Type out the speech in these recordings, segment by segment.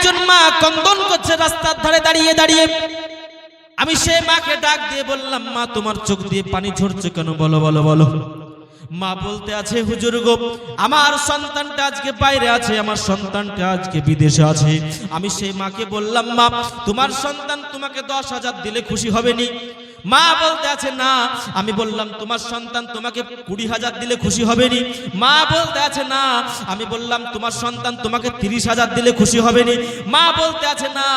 একজন মা কন্দন করছে রাস্তার ধারে দাঁড়িয়ে দাঁড়িয়ে। আমি সে মাকে ডাক দিয়ে বললাম, মা তোমার চোখ দিয়ে পানি ঝরছে কেন, বলো বলো বলো। মা বলতে আছে, হুজুর গো, আমার সন্তানটা আজকে বাইরে আছে, আমার সন্তানটা আজকে বিদেশে আছে। আমি সেই মাকে বললাম, মা তোমার সন্তান তোমাকে 10,000 দিলে খুশি হবে নি? মা বলতে আছে না। আমি বললাম, তোমার সন্তান তোমাকে 20,000 দিলে খুশি হবে নি? মা বলতে আছে না। আমি বললাম, তোমার সন্তান তোমাকে 30,000 দিলে খুশি হবে নি? মা বলতে আছে না।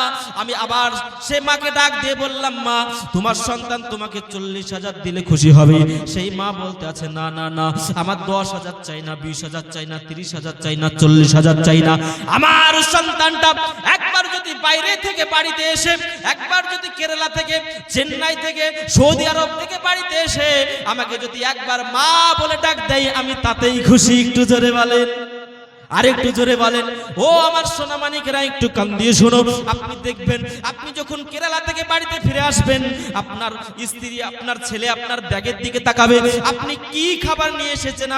আমি আবার সে মাকে ডাক দিয়ে বললাম, মা তোমার সন্তান তোমাকে 40,000 দিলে খুশি হবে? সেই মা বলতে আছে, না না না, আমার 10,000 চাই না, 20,000 চাই না, 30,000 চাই না, 40,000 চাই না। আমার সন্তানটা একবার যদি বাইরে থেকে বাড়িতে এসে, একবার যদি কেরালা থেকে, চেন্নাই থেকে, সৌদি আরব থেকে বাড়িতে এসে আমাকে যদি একবার মা বলে ডাক দেয়, আমি তাতেই খুশি। একটু জোরে বলেন, আর একটু জোরে বলেন। ও আমার সোনামানিকেরা, একটু কান দিয়ে শোনো। আপনি দেখবেন, আপনি যখন কেরালা থেকে বাড়িতে ফিরে আসবেন, আপনার স্ত্রী, আপনার ছেলে আপনার ব্যাগের দিকে তাকাবে। আপনি কি খাবার নিয়ে এসেছেন,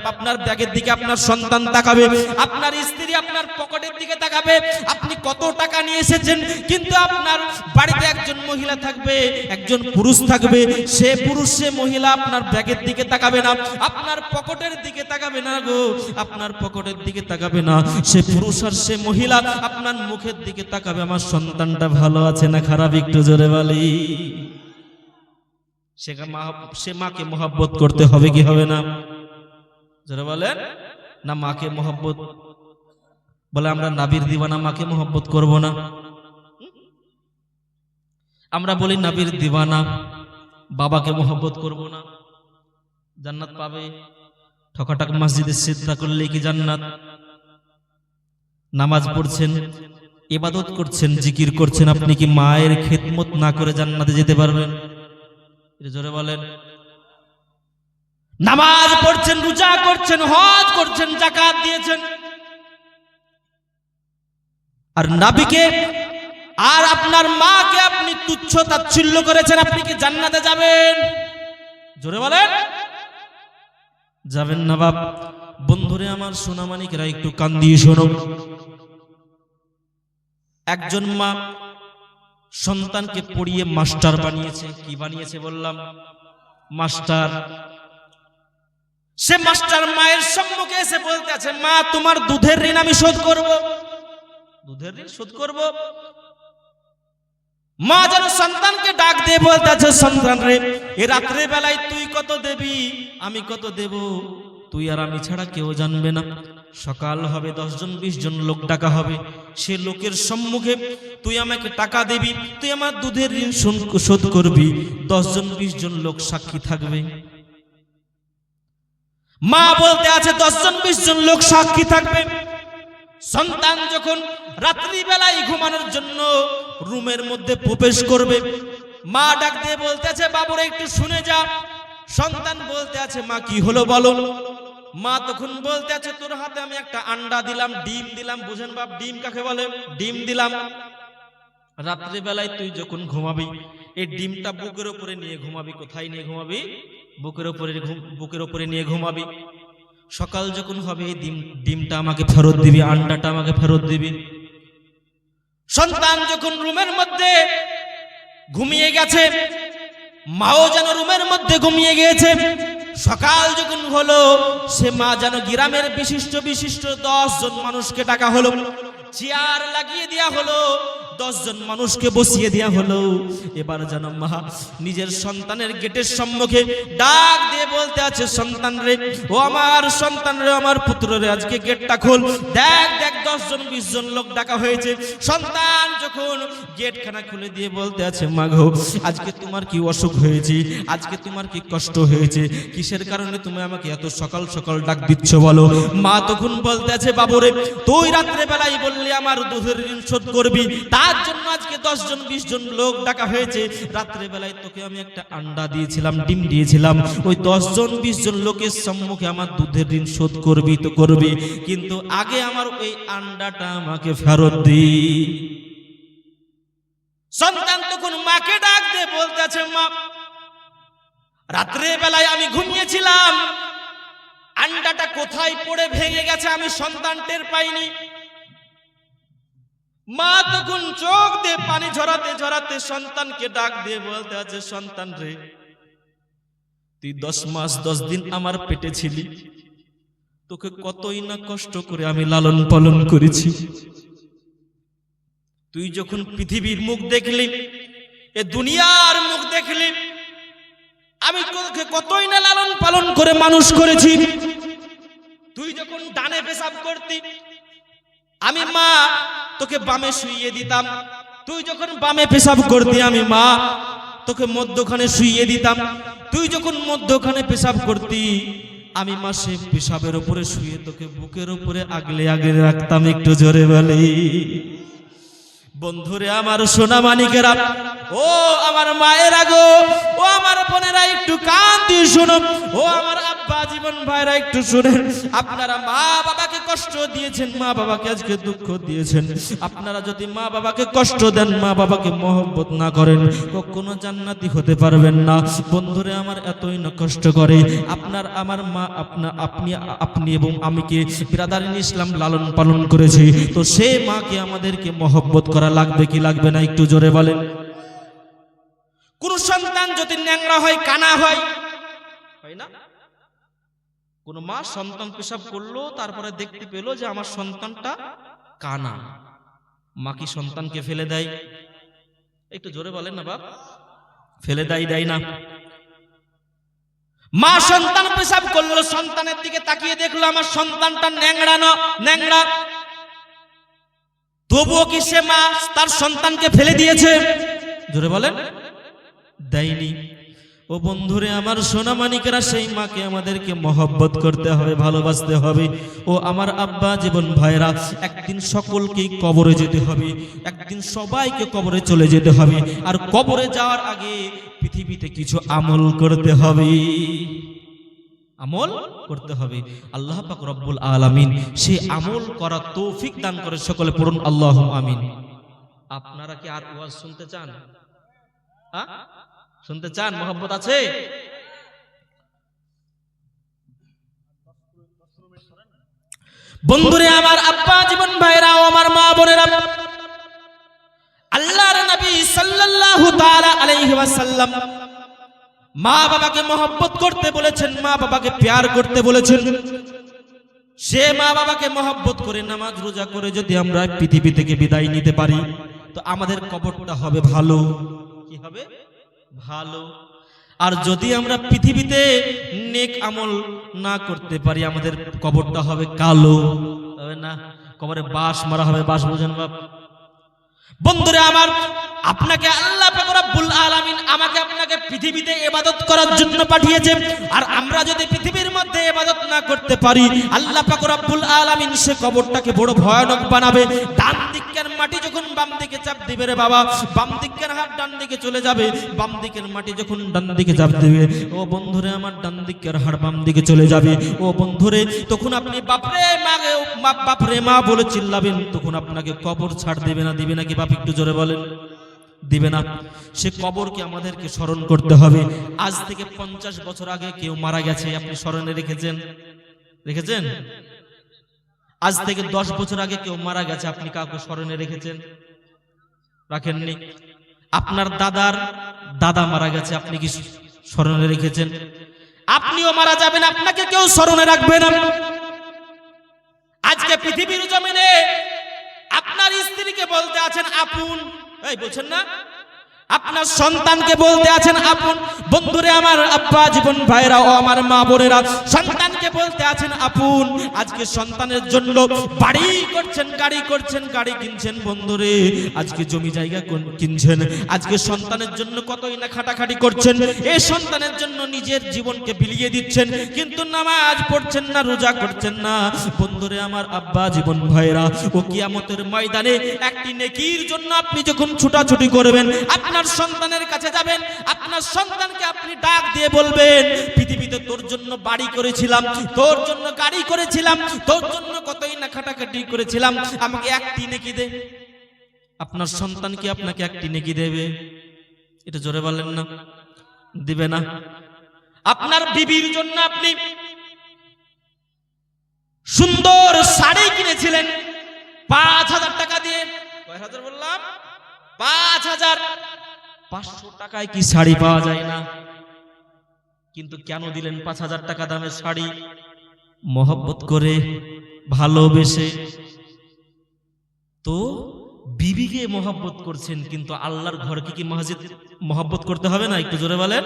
আপনার ব্যাগের দিকে আপনার সন্তান তাকাবে। আপনার স্ত্রী আপনার পকেটের দিকে তাকাবে, আপনি কত টাকা নিয়ে এসেছেন। কিন্তু আপনার বাড়িতে একজন মহিলা থাকবে, একজন পুরুষ থাকবে। সে পুরুষ, সে মহিলা আপনার ব্যাগের দিকে তাকাবে না, আপনার পকেটের দিকে তাকাবে না গো, আপনার পকেটের দিকে তাকাবে না। সে পুরুষ আর সে মহিলা আপনার মুখের দিকে তাকাবে, আমার সন্তানটা ভালো আছে না খারাপ। একটু জোরে বলি। সে মাকে মহব্বত করতে হবে কি হবে না? জোরে বলেন না। মাকে মহব্বত বলে আমরা নাবির দিওয়ানা, মাকে মহব্বত করব না? আমরা বলি নাবির দিওয়ানা, বাবাকে মহব্বত করব না? জান্নাত পাবে? ঠকাটাক মসজিদে সিজদা করলে কি জান্নাত? নামাজ পড়ছেন, ইবাদত করছেন, জিকির করছেন, আপনি কি মায়ের খিদমত না করে জান্নাতে যেতে পারবেন? জোরে বলেন। নামাজ পড়ছেন, রোজা করছেন, হজ করছেন, যাকাত দিয়েছেন, আর নবীকে আর আপনার মাকে আপনি তুচ্ছ তাচ্ছিল্য করেছেন, আপনি কি জান্নাতে যাবেন? জোরে বলেন, যাবেন না বাপ। বন্ধুরে আমার, সোনামানিকেরা, একটু কান দিয়ে শোনো। একজন মা সন্তানকে পড়িয়ে মাস্টার বানিয়েছে। কি বানিয়েছে বললাম? মাস্টার। সে মাস্টার মায়ের সম্মুখে এসে বলতে আছে, মা তোমার দুধের ঋণ আমি শোধ করব। দুধের ঋণ শোধ করব। মা যেন সন্তানকে ডাক দিয়ে বলতে আছে, সন্তান রে, এ রাত্রে বেলায় তুই কত দেবি, আমি কত দেব, তুই আর আমি ছাড়া কেউ জানবে না। সকাল হবে, 10 জন 20 জন লোক ডাকা হবে। সে লোকের সম্মুখে তুই আমাকে টাকা দিবি, তুই আমার দুধের ঋণ শোধ করবি। 10 জন 20 জন লোক সাক্ষী থাকবে। মা বলতে আছে, 10 জন 20 জন লোক সাক্ষী থাকবে। সন্তান যখন রাত্রি বেলায় ঘুমানোর জন্য রুমের মধ্যে প্রবেশ করবে, মা ডাক দিয়ে বলতে আছে, বাবুরা একটু শুনে যা। সন্তান বলতে আছে, মা কি হলো বলো। মা তখন বলতে আছে, তোর হাতে আমি একটা আন্ডা দিলাম, ডিম দিলাম। বুঝেন বাপ, ডিম কাকে বলে? ডিম দিলাম। রাত্রি বেলায় তুই যখন ঘুমাবি, এই ডিমটা বুকের উপরে নিয়ে ঘুমাবি। কোথায় নিয়ে ঘুমাবি? বুকের উপরে নিয়ে ঘুমাবি। সকাল যখন হবে, এই ডিমটা আমাকে ফেরত দিবি, আন্ডাটা আমাকে ফেরত দিবি। সন্তান যখন রুমের মধ্যে ঘুমিয়ে গেছে, মাও যেন রুমের মধ্যে ঘুমিয়ে গিয়েছে। সকাল যখন হলো, সে মা যেন গ্রামের বিশিষ্ট 10 জন মানুষকে ডাকা হলো, চেয়ার লাগিয়ে দেয়া হলো, 10 জন মানুষকে বসিয়ে দেয়া হলো। এবার যেন মা নিজের সন্তানের গেটের সম্মুখে ডাক দিয়ে বলতে আছে, সন্তান রে, ও আমার সন্তান রে, আমার পুত্র রে, আজকে গেটটা খোল। দেখ দেখ, 10 জন 20 জন লোক ডাকা হয়েছে। সন্তান যখন গেটখানা খুলে দিয়ে বলতে আছে, মা গো, আজকে তোমার কি অসুখ হয়েছে, আজকে তোমার কি কষ্ট হয়েছে, কিসের কারণে তুমি আমাকে এত সকাল সকাল ডাক দিচ্ছ বলো। মা তখন বলতে আছে, বাবুরে, তুই রাত্রে বেলায় বললি আমার দুধের ঋণ শোধ করবি, তার জন্য আজকে 10 জন 20 জন লোক ডাকা হয়েছে। রাত্রে বেলায় তোকে আমি একটা আন্ডা দিয়েছিলাম, ডিম দিয়েছিলাম। ওই 10 জন 20 জন লোকের সম্মুখে আমার দুধের ঋণ শোধ করবি তো করবি, কিন্তু আগে আমার ওই আন্ডাটা আমাকে ফেরত দি। সন্তান তখন মাকে ডাক দিয়ে বলতে আছে, মা রাত্রে বেলায় আমি ঘুমিয়েছিলাম, আন্ডাটা কোথায় পড়ে ভেঙে গেছে আমি সন্তান টের পাইনি। মা তখন চোখ দিয়ে পানি ঝরাতে ঝরাতে সন্তানকে ডাক দিয়ে বলতে আছে, সন্তান রে, তুই 10 মাস 10 দিন আমার পেটে ছিলি, তোকে কতই না কষ্ট করে আমি লালন পালন করেছি। তুই যখন পৃথিবীর মুখ দেখলি, এ দুনিয়ার মুখ দেখলি, আমি তোকে কতই না লালন পালন করে মানুষ করেছি। তুই যখন ডানে পেশাব করতি, আমি মা তোকে বামে শুইয়ে দিতাম। তুই যখন বামে পেশাব করতি, আমি মা তোকে মধ্যখানে শুইয়ে দিতাম। তুই যখন মধ্যখানে পেশাব করতি, আমি মা সে পেশাবের উপরে শুয়ে তোকে বুকের উপরে আগলে আগলে রাখতাম। একটু জোরে বলি। বন্ধুরে আমার সোনা মানিকেরা, ও আমার মায়েরা গো, ও আমার বোনেরা, একটু কান দিয়ে শুনো। ও আমার আব্বা জীবন ভাইরা, একটু শুনেন। আপনারা মা বাবাকে কষ্ট দিয়েছেন, মা বাবাকে আজকে দুঃখ দিয়েছেন। আপনারা যদি মা বাবাকে কষ্ট দেন, মা বাবাকে মহব্বত না করেন, কখনো জান্নাতি হতে পারবেন না। বন্ধুরে আমার এতই না কষ্ট করে আপনার আমার মা, আপনি এবং আমিকে বিরাদারিন ইসলাম লালন পালন করেছি, তো সে মাকে আমাদেরকে মহব্বত করা লাগবে কি লাগবে না? একটু জোরে বলেন। কোন সন্তান যদি ন্যাংরা হয়, কানা হয়, হয় না? কোন মা সন্তান পেশাব করলো, তারপরে দেখতে পেল যে আমার সন্তানটা কানা, মা কি সন্তানকে ফেলে দেয়? একটু জোরে বলেন না বাপ। ফেলে দেয় না? মা সন্তান পেশাব করলো, সন্তানের দিকে তাকিয়ে দেখলো আমার সন্তানটা ন্যাংরা, তবুও কি সে মা তার সন্তানকে ফেলে দিয়েছে? জোরে বলেন। দেয়নি। ও বন্ধুরে আমার সোনা মানিকেরা, সেই মাকে আমাদেরকে মহব্বত করতে হবে, ভালোবাসতে হবে। ও আমার আব্বা জীবন ভাইরা, একদিন সকলকেই কবরে যেতে হবে, একদিন সবাইকে কবরে চলে যেতে হবে। আর কবরে যাওয়ার আগে পৃথিবীতে কিছু আমল করতে হবে, আমল করতে হবে। আল্লাহ পাক রব্বুল আলামিন সেই আমল করার তৌফিক দান করে। সকলে পড়ুন আল্লাহুম্মা আমিন। আপনারা কি আর ওয়াজ শুনতে চান? শুনতে চান? মহব্বত আছে? বন্ধুরে আমার আব্বা জীবন ভাইরা, ও আমার মা বোনেরা, আল্লাহর নবী সাল্লাল্লাহু তাআলা আলাইহি ওয়াসাল্লাম মা বাবাকে মহব্বত করতে বলেছেন, মা বাবাকে প্যার করতে বলেছেন। সে মা বাবাকে মহব্বত করে নামাজ রোজা করে যদি আমরা পৃথিবী থেকে বিদায় নিতে পারি, তো আমাদের কবরটা হবে ভালো। কি হবে? ভালো। আর যদি আমরা পৃথিবীতে নেক আমল না করতে পারি, আমাদের কবরটা হবে কালো। হবে না? কবরে বাঁশ মারা হবে। বাঁশ বোঝেন বাপ? বন্ধুরা আমার, আপনাকে আল্লাহ পাক রব্বুল আলামিন আমাকে আপনাকে পৃথিবীতে ইবাদত করার জন্য পাঠিয়েছে। আর আমরা যদি পৃথিবীর মধ্যে ইবাদত না করতে পারি, আল্লাহ পাক রব্বুল আলামিন সে কবরটাকে বড় ভয়ানক বানাবে। ডান দিকের মাটি যখন বাম দিকে চাপ দিবে রে বাবা, বাম দিকের হাত ডান দিকে চলে যাবে, বাম দিকের মাটি যখন ডান দিকে চাপ দিবে, ও বন্ধুরে আমার, ডান দিকের হাত বাম দিকে চলে যাবে। ও বন্ধুরে, তখন আপনি বাপরে মা, বাপরে মা বলে চিল্লাবেন, তখন আপনাকে কবর ছাড় দিবে না? দিবে নাকি বাপ? একটু জোরে বলেন। দিবে না? সে কবরকে আমাদেরকে স্মরণ করতে হবে। আজ থেকে 50 বছর আগে কেউ মারা গেছে, আপনি স্মরণে রেখেছেন? আজ থেকে 10 বছর আগে কেউ মারা গেছে, আপনি কাউকে স্মরণে রেখেছেন? রাখেননি। আপনার দাদার দাদা মারা গেছে, আপনি কি স্মরণে রেখেছেন? আপনিও মারা যাবেন, আপনাকে কেউ স্মরণে রাখবে না। আজকে পৃথিবীর জমিনে আপনার স্ত্রীকে বলতে আছেন আপন, এই বলছেন না? আপনার সন্তানকে বলতে আছেন আপন। বন্ধুরে আমার আব্বা জীবন ভাইরা, ও আমার মা বোনেরা, সন্তানকে বলতে আছেন আপন। আজকে সন্তানের জন্য বাড়ি করছেন, গাড়ি করছেন, গাড়ি কিনছেন। বন্ধুরে, আজকে জমি জায়গা কিনছেন। আজকে সন্তানের জন্য কতই না খাটাখাটি করছেন। এই সন্তানের জন্য নিজের জীবনকে বিলিয়ে দিচ্ছেন, কিন্তু নামাজ পড়ছেন না, রোজা করছেন না। বন্ধুরে আমার আব্বা জীবন ভাইরা, ও কিয়ামতের ময়দানে একটি নেকির জন্য আপনি যখন ছুটাছুটি করবেন, আপনার সন্তানের কাছে যাবেন, আপনার সন্তানকে আপনি ডাক দিয়ে বলবেন, পৃথিবীতে তোর জন্য বাড়ি করেছিলাম, তোর জন্য গাড়ি করেছিলাম, তোর জন্য কতই না খাটাখাটি করেছিলাম, আমাকে একটি নেকি দে। আপনার সন্তান কি আপনাকে একটি নেকি দেবে? এটা জোরে বলেন না। দিবে না। আপনার বিবির জন্য আপনি সুন্দর শাড়ি কিনেছিলেন 5000 টাকা দিয়ে, কয় হাজার বললাম? 5,000। 500 টাকায় কি শাড়ি পাওয়া যায় না? কিন্তু কেন দিলেন 5,000 টাকা দামের শাড়ি? মহব্বত করে, ভালোবেসে। তো বিবিকে মহব্বত করছেন, কিন্তু আল্লাহর ঘরকে কি মসজিদ মহব্বত করতে হবে না? একটু জোরে বলেন।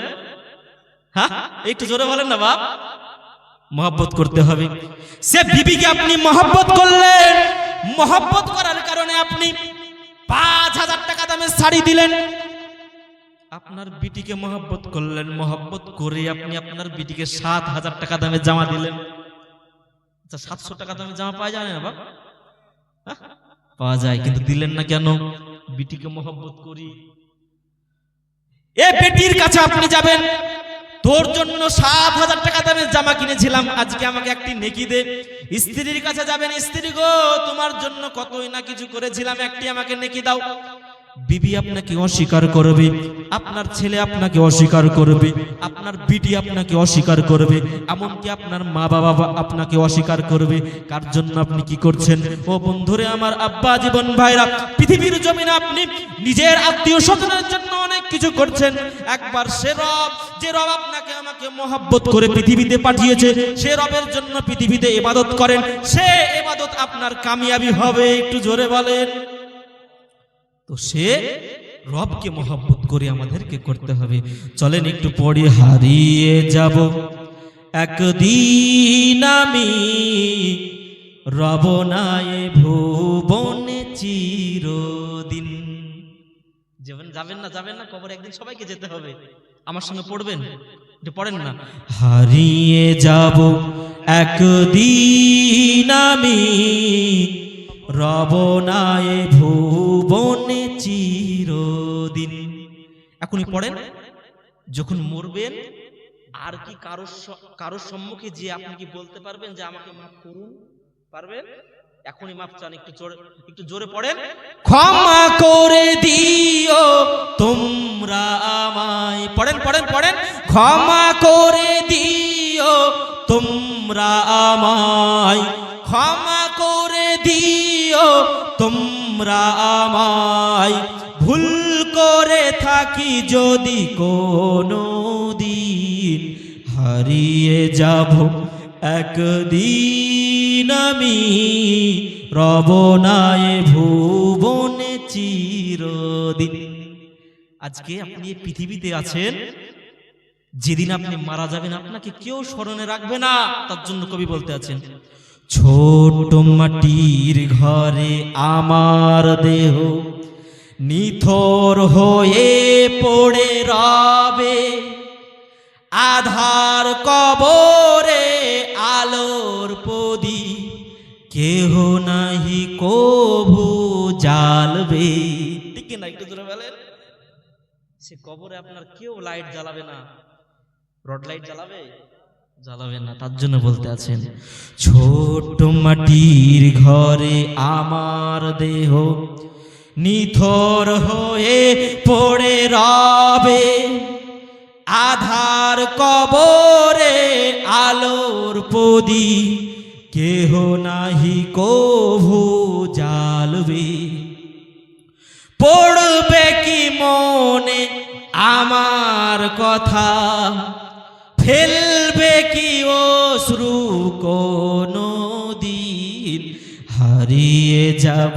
হ্যাঁ, একটু জোরে বলেন না বাপ। মহব্বত করতে হবে। সে বিবিকে আপনি মহব্বত করলেন, মহব্বত করার কারণে আপনি 5,000 টাকা দামের শাড়ি দিলেন। আপনার বিটিকে মহব্বত করলেন, মহব্বত করে আপনি আপনার বিটিকে 7,000 টাকা দামের জামা দিলেন। আচ্ছা, 700 টাকা দামের জামা পাওয়া যায় না বাপ? পাওয়া যায়, কিন্তু দিলেন না কেন? বিটিকে মহব্বত করি। এ বেটির কাছে আপনি যাবেন, তোর জন্য 7,000 টাকা দামের জামা কিনেছিলাম, আজকে আমাকে একটি নেকি দে। স্ত্রীর কাছে যাবেন, স্ত্রী গো তোমার জন্য কতই না কিছু করেছিলাম, একটি আমাকে নেকি দাও। বিবি আপনাকে অস্বীকার করবে, আপনার ছেলে আপনাকে অস্বীকার করবে, আপনার বিটি আপনাকে অস্বীকার করবে, এমনকি আপনার মা বাবা আপনাকে অস্বীকার করবে। কার জন্য আপনি কি করছেন? ও বন্ধুরে আমার, আব্বা জীবন ভাইরা, পৃথিবীর জমিনে আপনি নিজের আত্মীয় স্বজনের জন্য অনেক কিছু করছেন। একবার সে রব, যে রব আপনাকে আমাকে মহব্বত করে পৃথিবীতে পাঠিয়েছে, সে রবের জন্য পৃথিবীতে ইবাদত করেন, সে ইবাদত আপনার কামিয়াবি হবে। একটু জোরে বলেন। তো সে রবকে মহব্বত করে আমাদেরকে করতে হবে। চলেন একটু পড়ি। হারিয়ে যাব একদিন আমি রব নাই ভুবনে চিরদিন। জীবন যাবেন না, যাবেন না, কবর একদিন সবাইকে যেতে হবে। আমার সঙ্গে পড়বেন, একটু পড়েন না। হারিয়ে যাব একদিন আমি রব নাই ভুবনে চিরদিন। এখনই পড়েন। যখন মরবেন, আর কি কারোর সম্মুখে যে আপনি কি বলতে পারবেন যে আমাকে মাফ করুন? পারবেন? এখনই মাফ চান। একটু জোরে পড়েন। ক্ষমা করে দিও তোমরা আমায়। পড়েন পড়েন পড়েন। ক্ষমা করে দিও তোমরা আমায়, ক্ষমা করে দিও তোমরা আমায়, ভুল করে থাকি যদি কোনো দিন। হারিয়ে যাব একদিন আমি রব নাই ভুবনে চিরদিন। আজকে আপনি এই পৃথিবীতে আছেন, যেদিন আপনি মারা যাবেন আপনাকে কেউ স্মরণে রাখবে না। তার জন্য কবি বলতে আছেন, ছোট মাটির ঘরে আমার দেহ নিথর হয়ে পড়ে রবে, আধার কবরে আলোর প্রদীপ কেহ নাহি কভু জ্বালবে। ঠিক না? একটু জোরে বলেন। সে কবরে আপনার কেউ লাইট জ্বালাবে না, রড লাইট জ্বালাবে? জ্বালাবে না। তার জন্য বলতে আছেন, ছোট মাটির ঘরে আমার দেহ নিথর হয়ে পড়ে রবে, আধার কবরে আলোর প্রদীপ কেহ নাহি কভু জ্বালবে। পড়বে কি মনে আমার কথা, ফেলবে কি অশ্রু কোনো দিন। হারিয়ে যাব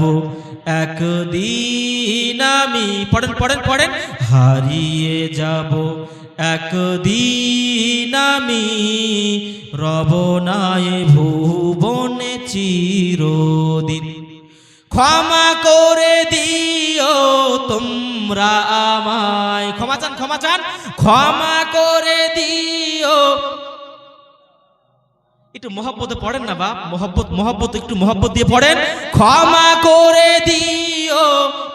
একদিন আমি। পড়েন পড়েন পড়েন। হারিয়ে যাব একদিন আমি রব নাই ভুবনে চিরদিন। ক্ষমা করে দিও তোমরা আমায়। ক্ষমা চান, ক্ষমা চান। ক্ষমা করে দিও। একটু মহব্বতে পড়েন না বাপ। মহব্বত একটু মহব্বত দিয়ে পড়েন। ক্ষমা করে দিও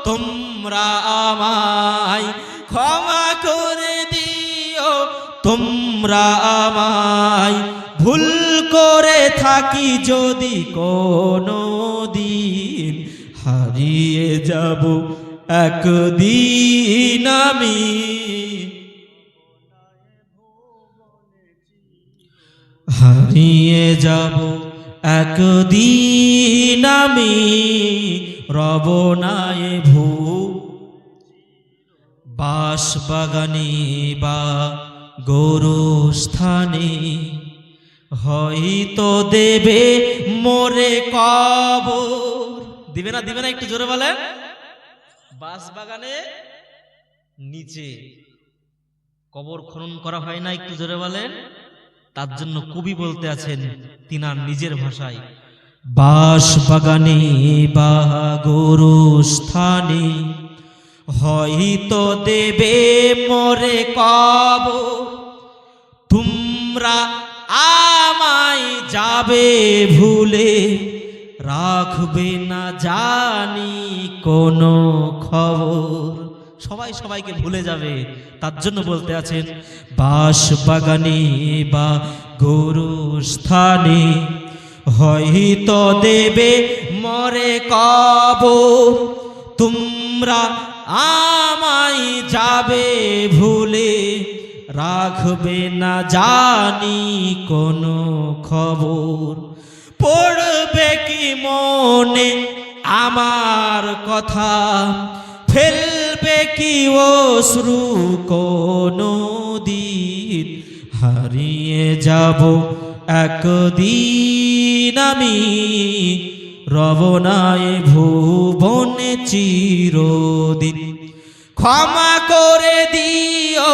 তোমরা আমায়, ক্ষমা করে দিও তোমরা আমায়, ভুল করে থাকি যদি কোনো দিন। হারিয়ে যাব একদিন আমি হারিয়ে যাব একদিন আমি রবনায় ভূ বাস বাগানে বা গোরস্থানে হয়তো দেবে মোরে কবর। দিবে না দিবে না একটু জোরে বলেন। বাস বাগানে নিচে কবর খনন করা হয় না, একটু জোরে বলেন। তার জন্য কবি বলতে আছেন তিনার নিজের ভাষায়, বাস বাগানে বা গোরস্থানে হয়তো দেবে মোরে কবর, তোমরা আমায় যাবে ভুলে, রাখবে না জানি কোনো খবর। সবাই সবাইকে ভুলে যাবে, তার জন্য বলতে আছেন বাস বাগানে বা গোরস্থানে হয়তো দেবে মরে কবর, তোমরা আমায় যাবে ভুলে, রাখবে না জানি কোনো খবর। পড়বে কি মনে আমার কথা, ফেলবে কি অশ্রু কোনো দিন, হারিয়ে যাব একদিন আমি, রবনায় ভুবনে চিরদিন। ক্ষমা করে দিও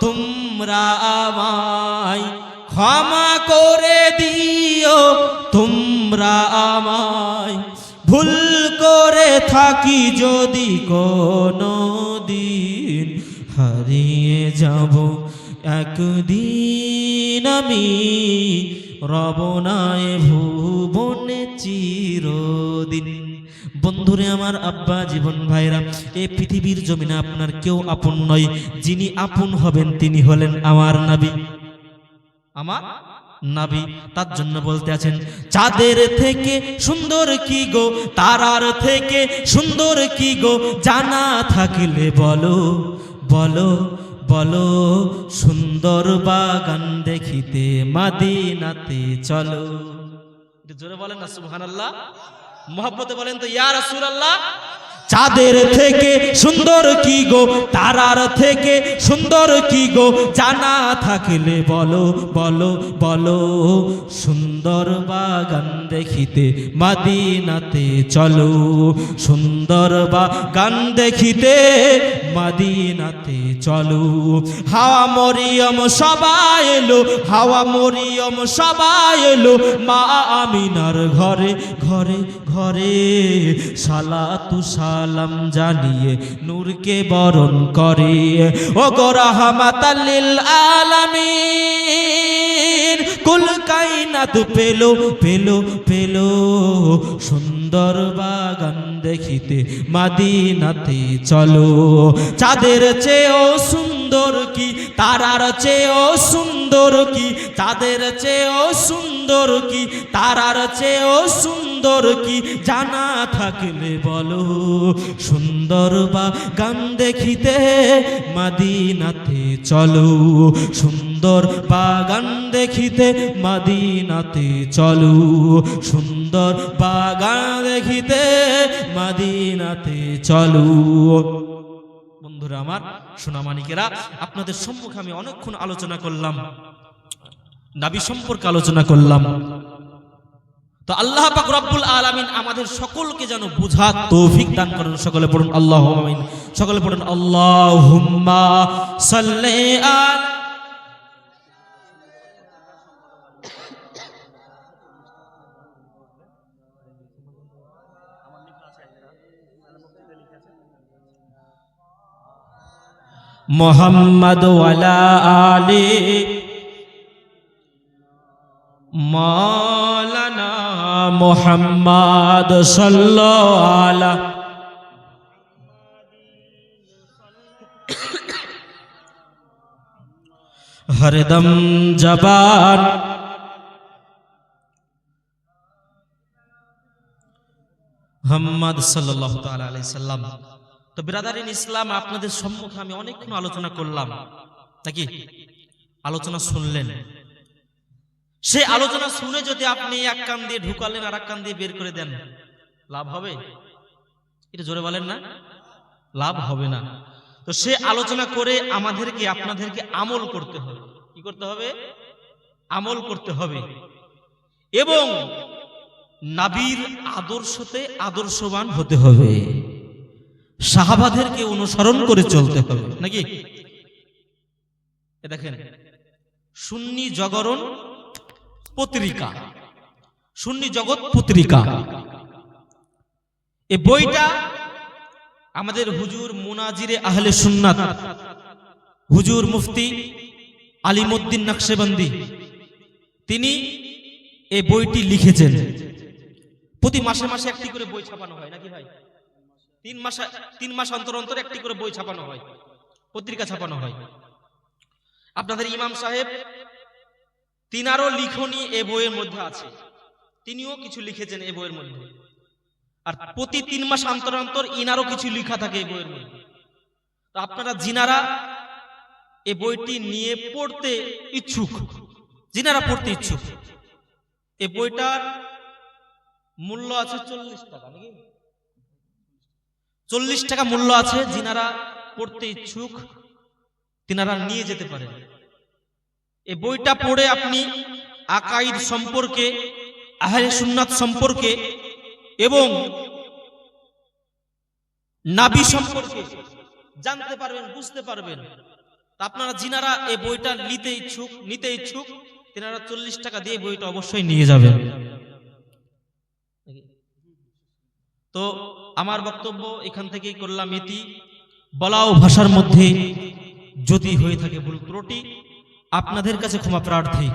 তোমরা আমায়, ক্ষমা করে দিও তোমরা আমায়, ভুল করে থাকি যদি কোনো দিন, হারিয়ে যাব একদিন আমি, রবনায় ভুবনে চিরদিন। বন্ধুরে আমার, আব্বা জীবন ভাইরা, এই পৃথিবীর জমিনে আপনার কেউ আপন নয়, যিনি আপন হবেন তিনি হলেন আমার নবী, আমার নবী। তার জন্য বলতে আছেন চাঁদের থেকে সুন্দর কি গো, তারার থেকে সুন্দর কি গো, জানা থাকলে বলো বলো বলো, সুন্দর বাগান দেখিতে মদিনাতে চলো। জোরে বলেন না সুবহানাল্লাহ, মুহাব্বতে বলেন তো ইয়া রাসূলুল্লাহ। চাঁদের থেকে সুন্দর কি গো, তারার থেকে সুন্দর কি গো, জানা থাকলে বলো বলো বলো, সুন্দর বাগান দেখিতে মদিনাতে চলো, সুন্দর বাগান দেখিতে মদিনাতে চলো। হাওয়া মরিয়ম সবাই এলো, হাওয়া মরিয়ম সবাই এলো, মা আমিনার ঘরে ঘরে ঘরে, সালাতু সালাম জানিয়ে নূরকে বরণ করে, ও গো রাহমাতাল লিল আলামিন, কুল কায়নাত পেলো পেলো পেলো, সুন্দর বাগান দেখিতে মদিনাতে চলো। চাঁদের চেয়েও সুন্দর কি, তারার চেয়েও সুন্দর কি, চাঁদের চেয়েও সুন্দর কি, তারার চেয়েও সুন্দর কি, জানা থাকলে বলো, সুন্দর বাগান দেখিতে মদিনাতে চলো, সুন্দর বাগান দেখিতে মদিনাতে চলো, সুন্দর বাগান দেখিতে মদিনাতে চলো। বন্ধুরা আমার, সোনামানিকেরা, আপনাদের সম্মুখে আমি অনেকক্ষণ আলোচনা করলাম, নবী সম্পর্কে আলোচনা করলাম। তো আল্লাহ পাক রব্বুল আলামিন আমাদের সকলকে যেন বুঝার তৌফিক দান করেন। সকলে পড়ুন আল্লাহুম্মা আমিন, সকলে পড়ুন আল্লাহুম্মা সাল্লি আলা। মুহাম্মদ ওয়ালা আলি মাওলানা মুহাম্মদ সাল্লাল্লাহু আলা হরদম জবান মুহাম্মদ সাল্লাল্লাহু তাআলা আলাইহি সাল্লাম। তো ব্রাদারিন ইসলাম, আপনাদের সম্মুখে আমি অনেকক্ষণ আলোচনা করলাম, নাকি আলোচনা শুনলেন। সে আলোচনা শুনে যদি আপনি এক কান দিয়ে ঢুকালেন আর এক কান দিয়ে বের করে দেন, লাভ হবে? এটা জোরে বলেন না, লাভ হবে না। তো সে আলোচনা করে আমাদেরকে আপনাদেরকে আমল করতে হবে। কি করতে হবে? আমল করতে হবে এবং নবীর আদর্শতে আদর্শবান হতে হবে, সাহাবাদেরকে অনুসরণ করে চলতে হবে নাকি? দেখেন, সুন্নি জাগরণ পত্রিকা, সুন্নি জগৎ পত্রিকা, এই বইটা আমাদের হুজুর মুনাজিরে আহলে সুন্নাত হুজুর মুফতি আলিমউদ্দিন নকশবন্দি তিনি এই বইটি লিখেছেন। প্রতি মাসে মাসে একটি করে বই ছাপানো হয় নাকি ভাই? 3 মাস অন্তর অন্তর একটি করে বই ছাপানো হয়, পত্রিকা ছাপানো হয়। আপনাদের ইমাম সাহেব তিনারও লিখনি এ বইয়ের মধ্যে আছে, তিনিও কিছু লিখেছেন এই বইয়ের মধ্যে। আর প্রতি 3 মাস অন্তর অন্তর ইনারও কিছু লেখা থাকে এই বইয়ের মধ্যে। তো আপনারা যিনারা এই বইটি নিয়ে পড়তে ইচ্ছুক, যিনারা পড়তে ইচ্ছুক, এই বইটার মূল্য আছে 40 টাকা নাকি? 40 টাকা মূল্য আছে। যিনারা পড়তে ইচ্ছুক তিনারা নিয়ে যেতে পারেন। এই বইটা পড়ে আপনি আকাইদ সম্পর্কে, আহলে সুন্নাত সম্পর্কে এবং নবী সম্পর্কে জানতে পারবেন, বুঝতে পারবেন। আপনারা যিনারা এই বইটা নিতে ইচ্ছুক তিনারা 40 টাকা দিয়ে বইটা অবশ্যই নিয়ে যাবেন। তো আমার বক্তব্য এখান থেকেই করলাম ইতি। বলাও ভাষার মধ্যে যদি হয়ে থাকে ভুল ত্রুটি আপনাদের কাছে ক্ষমা প্রার্থী।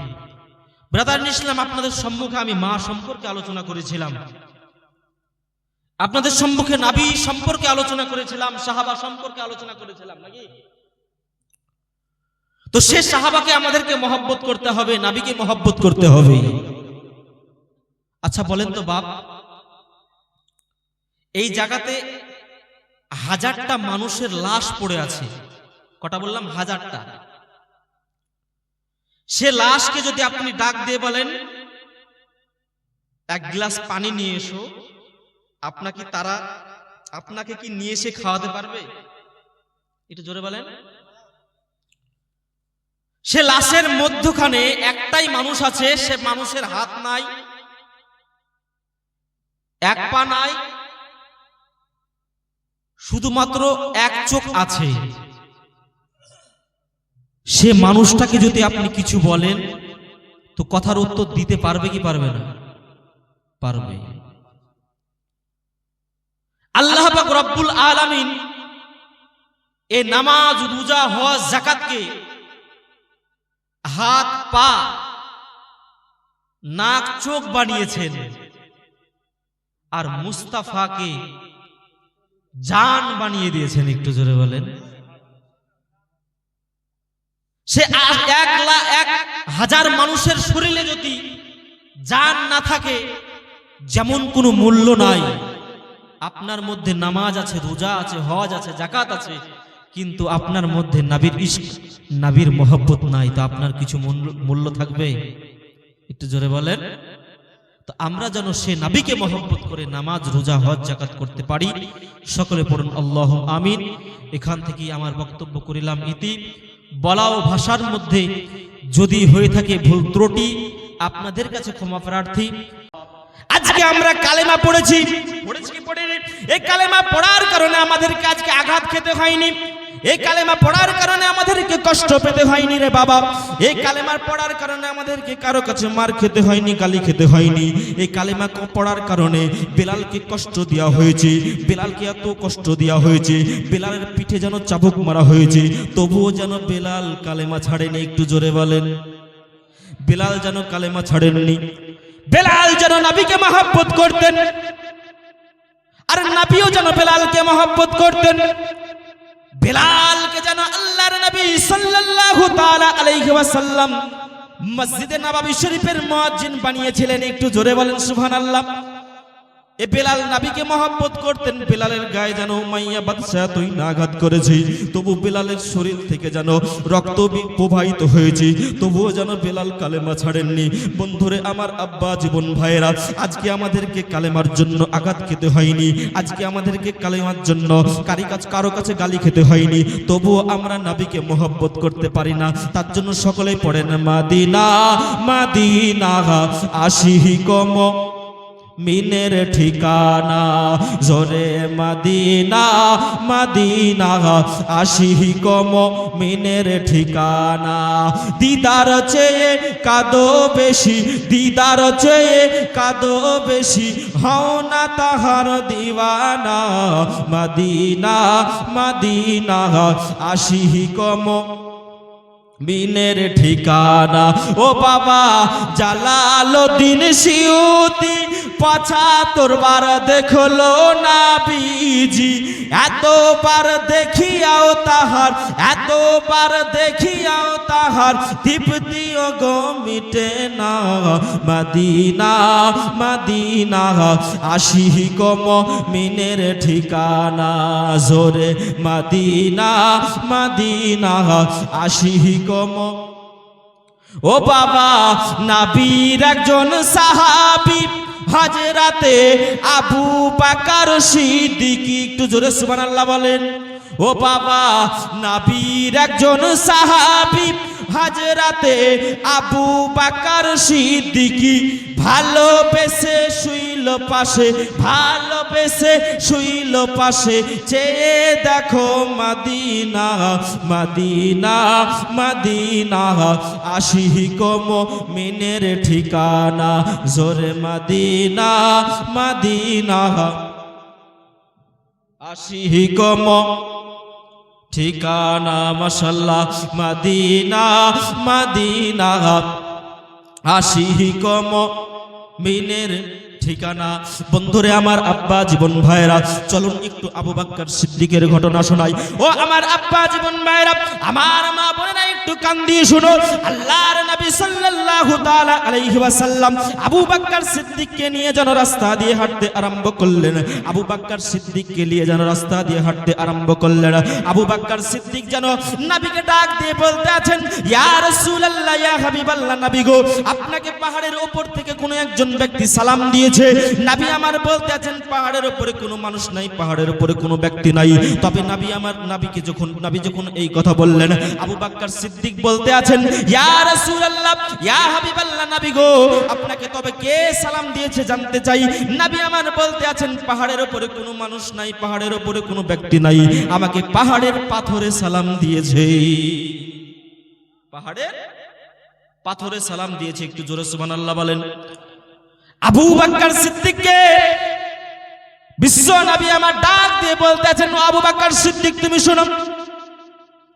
ব্রাদার ইসলাম, আপনাদের সম্মুখে আমি মা সম্পর্কে আলোচনা করেছিলাম, আপনাদের সম্মুখে নবী সম্পর্কে আলোচনা করেছিলাম, সাহাবা সম্পর্কে আলোচনা করেছিলাম নাকি? তো সে সাহাবাকে আমাদেরকে মহব্বত করতে হবে, নবীকে মহব্বত করতে হবে। আচ্ছা বলেন তো বাপ, এই জায়গাতে 1000টা মানুষের লাশ পড়ে আছে। কটা বললাম? 1000টা। সে লাশকে যদি আপনি ডাক দিয়ে বলেন 1 গ্লাস পানি নিয়ে এসো, আপনাকে কি নিয়ে এসে খাওয়াতে পারবে? একটু জোরে বলেন। সে লাশের মধ্যখানে একটাই মানুষ আছে, সে মানুষের হাত নাই, 1 পা নাই, শুধুমাত্র 1 চোখ আছে। সে মানুষটাকে যদি আপনি কিছু বলেন তো কথার উত্তর দিতে পারবে কি পারবে না? পারবে। আল্লাহ পাক রব্বুল আলামিন এই নামাজ, রোজা, হজ, যাকাতকে হাত, পা, নাক, চোখ বানিয়েছেন, আর মুস্তাফাকে জান বানিয়ে দিয়েছেন। একটু জোরে বলেন। সে 1,000 মানুষের শরীরে যদি জান না থাকে, যেমন কোনো মূল্য নাই। আপনার মধ্যে নামাজ আছে, রোজা আছে, হজ আছে, যাকাত আছে, কিন্তু আপনার মধ্যে নবীর ইশক, নবীর মহব্বত নাই, তো আপনার কিছু মূল্য থাকবে? একটু জোরে বলেন। তো আমরা যেন সে নবীকে মহব্বত করে নামাজ, রোজা, হজ, যাকাত করতে পারি। সকলে পড়ুন আল্লাহু আমিন। এখান থেকেই আমার বক্তব্য করিলাম ইতি। বলাও ভাষার মধ্যে যদি হয়ে থাকে ভুল ত্রুটি আপনাদের কাছে ক্ষমা প্রার্থী। আজকে আমরা কালেমা পড়েছি কি পড়িনি? এই কালেমা পড়ার কারণে আমাদেরকে আজকে আঘাত খেতে হয়নি, এই কালেমা পড়ার কারণে আমাদেরকে কষ্ট পেতে হয়নি রে বাবা। এই কালেমার পড়ার কারণে আমাদেরকে কারো কাছে মার খেতে হয়নি, গালি খেতে হয়নি। এই কালেমা পড়ার কারণে বেলালকে কষ্ট দেওয়া হয়েছে, বেলালকে এত কষ্ট দেওয়া হয়েছে, বেলালের পিঠে যেন চাবুক মারা হয়েছে, তবুও যেন বেলাল কালেমা ছাড়েনি। একটু জোরে বলেন। বেলাল যেন কালেমা ছাড়েননি। বেলাল যেন নবীকে মহব্বত করতেন, আর নবীও যেন বেলালকে মহব্বত করতেন। বেলালকে যেন আল্লাহর নবী সাল্লাল্লাহু তাআলা আলাইহি ওয়াসাল্লাম মসজিদে নববী শরীফের মুয়াজ্জিন বানিয়েছিলেন। একটু জোরে বলেন সুবহানাল্লাহ। এ বেলাল নবীকে মহব্বত করতেন। বেলালের গায়ে যেন উমাইয়া বাদশা তুই আঘাত করেছে, তবু বেলালের শরীর থেকে যেন রক্ত প্রবাহিত হয়েছে, তবুও যেন বেলাল কালেমা ছাড়েননি। বন্ধুরে আমার আব্বা জীবন ভাইয়েরা, আজকে আমাদেরকে কালেমার জন্য আঘাত খেতে হয়নি, আজকে আমাদেরকে কালেমার জন্য কারো কাছে গালি খেতে হয়নি, তবুও আমরা নবীকে মহব্বত করতে পারি না। তার জন্য সকলেই পড়েন মাদিনা মাদিনা আশিহি কম মিনের ঠিকানা, জোরে মাদিনা মাদিনা আশিহি কম মিনের ঠিকানা। দিদার চেয়ে কাঁদো বেশি, দিদার চেয়ে কাঁদো বেশি, হও না তাহার দিওয়ানা। মাদিনা মাদিনা আশিহি কম মিনের ঠিকানা। ও বাবা জালালউদ্দিন সিউতি ৭৫ বার দেখলো নবীজি, এতবার দেখিয়াও তাহার, এতবার দেখিয়াও তাহার তৃপ্তিও গো মিটে না। মদিনা মদিনা আশিহি কম মিনের ঠিকানা, জোরে মদিনা মদিনা আশিহি কম। ও বাবা নবীর একজন সাহাবী হযরতে আবু বকর সিদ্দিক, একটু জোরে সুবহানাল্লাহ বলেন। ও বাবা নবীর একজন সাহাবী হযরতে আবু বকর সিদ্দিক, ভালোবেসে শুইল পাশে, ভালোবেসে শুইল পাশে, চেয়ে দেখো মদিনা মদিনা মদিনা আশিহি কম মিনের ঠিকানা, জোরে মদিনা মদিনা আশিহি কম ঠিকানা। মাশাআল্লাহ মদিনা মদিনা আশিহি কম মিনের ঠিকানা। বন্ধুরে আমার আব্বা জীবন ভাইরা, চলুন একটু আবু বকর সিদ্দিকের ঘটনা শোনাই। ও আমার আব্বা জীবন ভাইরা, আমার মা বোনেরা একটু কান দিয়ে শুনো। আল্লাহর নবী সাল্লাল্লাহু তাআলা আলাইহি ওয়াসাল্লাম আবু বকর সিদ্দিককে নিয়ে যেন রাস্তা দিয়ে হাঁটতে আরম্ভ করলেন। আবু বকর সিদ্দিককে নিয়ে যেন রাস্তা দিয়ে হাঁটতে আরম্ভ করলেন। আবু বকর সিদ্দিক যেন নবীকে ডাক দিয়ে বলতে আছেন, ইয়া রাসূলুল্লাহ, ইয়া হাবিবাল্লাহ, নবী গো, আপনাকে পাহাড়ের উপর থেকে কোনো একজন ব্যক্তি সালাম দিয়ে নবী আমার বলতে আছেন পাহাড়ের উপরে কোনো মানুষ নাই, পাহাড়ের উপরে কোনো ব্যক্তি নাই। তবে নবী আমার নবী যখন এই কথা বললেন, আবু বকর সিদ্দিক বলতে আছেন, ইয়া রাসূলুল্লাহ, ইয়া হাবিবাল্লাহ, নবী গো, আপনাকে তবে কে সালাম দিয়েছে জানতে চাই। নবী আমার বলতে আছেন পাহাড়ের উপরে কোনো মানুষ নাই, পাহাড়ের উপরে কোনো ব্যক্তি নাই, আমাকে পাহাড়ের পাথরে সালাম দিয়েছে। পাহাড়ের পাথরে সালাম দিয়েছে, একটু জোরে সুবহানাল্লাহ বলেন। আবু বকর সিদ্দিককে বিশ্ব নবী আমার ডাক দিয়ে বলতে আছেন, আবু বকর সিদ্দিক তুমি শুনো,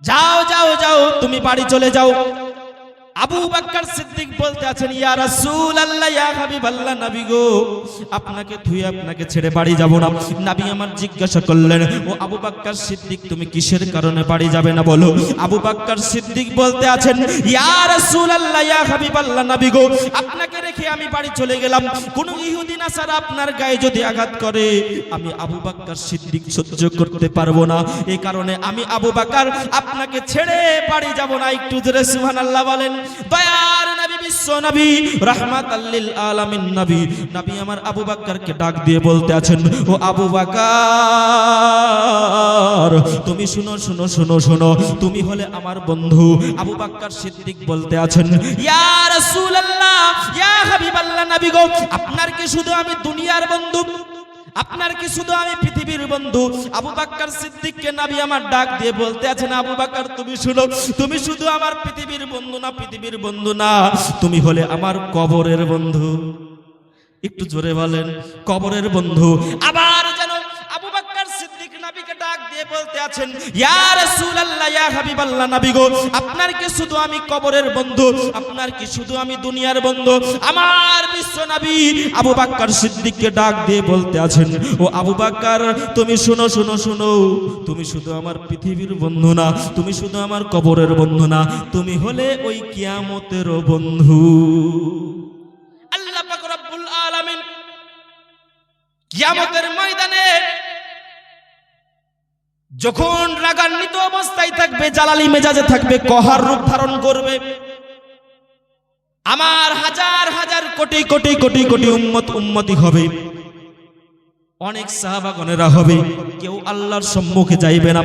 যাও যাও যাও, তুমি বাড়ি চলে যাও। আবু বকর সিদ্দিক বলতে আছেন, ইয়া রাসূলুল্লাহ, ইয়া হাবিবাল্লাহ, নবী গো, আপনাকে ধুয়ে আপনাকে ছেড়ে বাড়ি যাব না। নবী আমার জিজ্ঞাসা করলেন, ও আবু বকর সিদ্দিক তুমি কিসের কারণে বাড়ি যাবে না বলো। আবু বকর সিদ্দিক বলতে আছেন, ইয়া রাসূলুল্লাহ, ইয়া হাবিবাল্লাহ, নবী গো, আপনাকে রেখে আমি বাড়ি চলে গেলাম, কোন ইহুদি নাসারা আপনার গায়ে যদি আঘাত করে, আমি আবু বকর সিদ্দিক সহ্য করতে পারবো না। এই কারণে আমি আবু বকর আপনাকে ছেড়ে বাড়ি যাব না। একটু জোরে সুবহানাল্লাহ বলেন। দয়ার নবী, বিশ্ব নবী, রাহমাতাল লিল আলামিন নবী, নবী আমার আবু বকরকে ডাক দিয়ে বলতে আছেন, ও আবু বকর তুমি শুনো শুনো শুনো শুনো, তুমি হলে আমার বন্ধু। আবু বকর সিদ্দিক বলতে আছেন, ইয়া রাসূলুল্লাহ, ইয়া হাবিবাল্লাহ, নবী গো, আপনার কি শুধু আমি দুনিয়ার বন্ধু, আপনার কি শুধু আমি পৃথিবীর বন্ধু? আবু বকর সিদ্দিককে নবী আমার ডাক দিয়ে বলতে আছেন, আবু বকর তুমি শুনো, তুমি শুধু আমার পৃথিবীর বন্ধু না, পৃথিবীর বন্ধু না, তুমি হলে আমার কবরের বন্ধু। একটু জোরে বলেন, কবরের বন্ধু। আবার যেন আবু বকর সিদ্দিক নবীকে ডাক দিয়ে বলতে আছেন, ইয়া রাসূলুল্লাহ, ইয়া হাবিবাল্লাহ, নবী গো, আপনার কি শুধু আমি কবরের বন্ধু, আপনার কি শুধু আমি দুনিয়ার বন্ধু? আমার বিশ্ব নবী আবু বকর সিদ্দিককে ডাক দিয়ে বলতে আছেন, ও আবু বকর তুমি শুনো শুনো শুনো, তুমি শুধু আমার পৃথিবীর বন্ধু না, তুমি শুধু আমার কবরের বন্ধু না, তুমি হলে ওই কিয়ামতেরও বন্ধু। আল্লাহ পাক রব্বুল আলামিন কিয়ামতের ময়দানে যখন রাগান্বিত অবস্থায় থাকবে, জালালি মেজাজে থাকবে, কহার রূপ ধারণ করবে, আমার হাজার হাজার কোটি কোটি কোটি কোটি উম্মতি হবে, অনেক সাহাবাগণেরা হবে, কেউ আল্লাহর সম্মুখে যাইবে না।